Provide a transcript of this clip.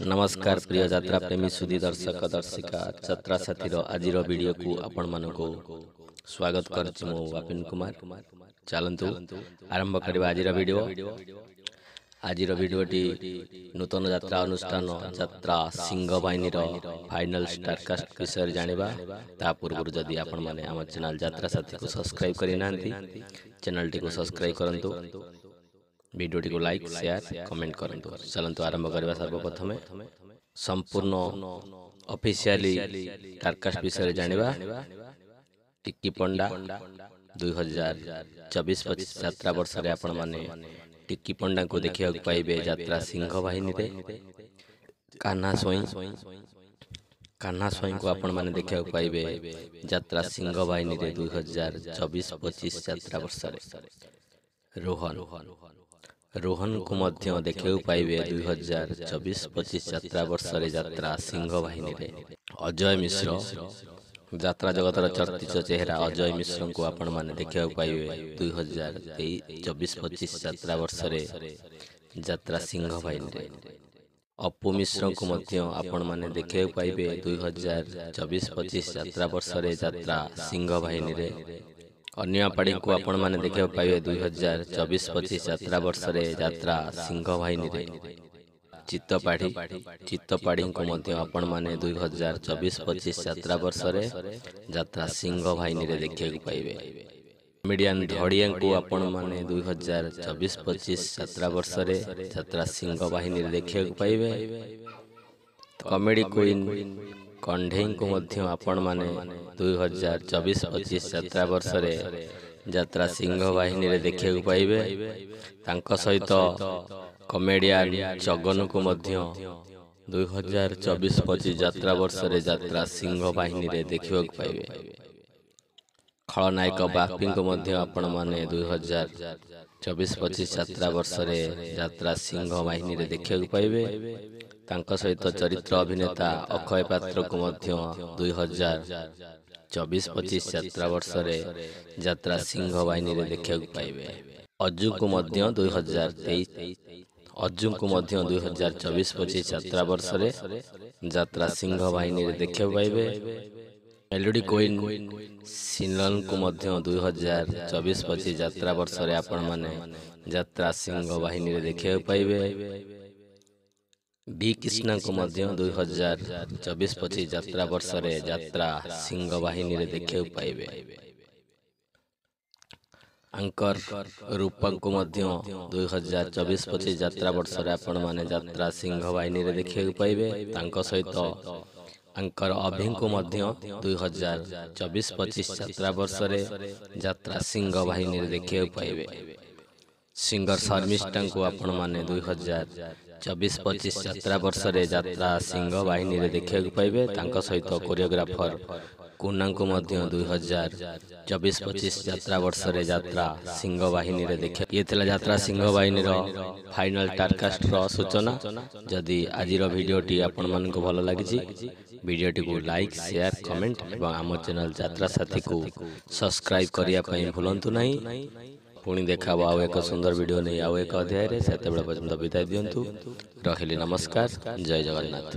नमस्कार प्रिय यात्रा प्रेमी सुधी दर्शक दर्शिका यात्रा साथीर आज वीडियो को आपण मानक स्वागत करछि मो वापिन कुमार। चलंतु आरंभ करबा आज वीडियो। आज वीडियोटी नूतन यात्रा अनुष्ठान यात्रा सिंह बाहिनी फाइनल स्टारकास्ट विषय जानिबा। ता पूर्व जदि आपण माने हम चैनल यात्रा साथी को सब्सक्राइब करि नांती चैनल टी को सब्सक्राइब करंतु, वीडियो टी को लाइक शेयर कमेंट करंतु। चलंतु आरंभ करबा। सर्वप्रथमे संपूर्ण ऑफिशियली स्टारकास्ट विषय जानिबा। टिक्की पंडा 2024-25 यात्रा वर्ष रे आपण माने टिक्की पंडा को देखिया पाइबे यात्रा सिंह बाहिनी रे। कान्हा स्वयं को आपण माने देखिया पाइबे यात्रा सिंह बाहिनी रे 2024-25 यात्रा वर्ष रे। रोहन को मध्य देखिया पाइबे 2024-25 यात्रा वर्ष रे यात्रा सिंह बाहिनी रे। अजय मिश्र यात्रा जगतर चर्चित चेहरा अजय मिश्र को आपण माने देखिया पाइबे 2024-25 यात्रा वर्ष रे यात्रा सिंह बाहिनी रे। अपू मिश्र को मध्य आपण माने देखिया पाइबे 2024-25 यात्रा वर्ष रे यात्रा सिंह बाहिनी रे। अन्य पाड़ी को आपण माने देखिया पाइबे 2024-25 यात्रा वर्ष रे यात्रा सिंह बाहिनी रे। चित्तपाड़ी को मध्य आपण माने 2024-25 यात्रा वर्ष रे यात्रा सिंह बाहिनी रे देखिया पाइबे। मीडियन धड़िया को आपण माने 2024-25 यात्रा वर्ष रे यात्रा सिंह बाहिनी रे देखिया पाइबे। कॉमेडी क्वीन कंढेई को मध्य आपण माने 2024-25 यात्रा वर्ष रे यात्रा सिंह बाहिनी रे देखिया पाइबे। तांको सहित कॉमेडियन जगन को मध्य 2024-25 यात्रा वर्ष रे यात्रा सिंह बाहिनी रे देखिया पाइबे। खलनायक बापी को मध्य आपण माने 2024-25 यात्रा वर्ष रे यात्रा सिंह बाहिनी रे देखिया पाइबे। तांको सहित चरित्र अभिनेता अक्षय पात्र को मध्य 2024-25 यात्रा वर्ष रे यात्रा सिंह बाहिनी रे देखिया पाइबे। अज्जू को मध्य 2024-25 यात्रा वर्ष रे यात्रा सिंह बाहिनी रे देखिया पाइबे। मेलोडी क्वीन सिनलन को मध्य 2024-25 यात्रा वर्ष रे आपण माने यात्रा सिंह बाहिनी रे देखिया पाइबे। बी कृष्णा को मध्य 2024-25 यात्रा वर्ष रे यात्रा सिंह बाहिनी रे देखिया पाइबे। अंकर रूपक को मध्य 2024-25 यात्रा वर्ष रे आपण माने यात्रा सिंह बाहिनी रे देखिया पाइबे। तांको सहित अंकर अभी को मध्य 2024-25 यात्रा वर्ष रे यात्रा सिंह बाहिनी रे देखिया पाइबे। सिंगर शर्मिष्ठा को आपण माने 2024-25 यात्रा वर्ष रे यात्रा सिंह बाहिनी रे देखिया पाइबे। तांको सहित कोरियोग्राफर कुन्ना को मध्य 2024-25 यात्रा वर्ष रे यात्रा सिंह बाहिनी रे देखिया। ये थिला यात्रा सिंह बाहिनी रो फाइनल स्टारकास्ट रो सूचना। जदि आज रो वीडियो टी आपण मन को भलो लागी छी वीडियो टी को लाइक शेयर कमेंट एवं आम चैनल यात्रा साथी को सब्सक्राइब करिया पई भूलंतु नहीं। पुणी देखा आउ एक सुंदर वीडियो नहीं आउ एक अध्याय रे सेते बेला पर्यंत विदाय दियंतु। रहिले नमस्कार, जय जगन्नाथ।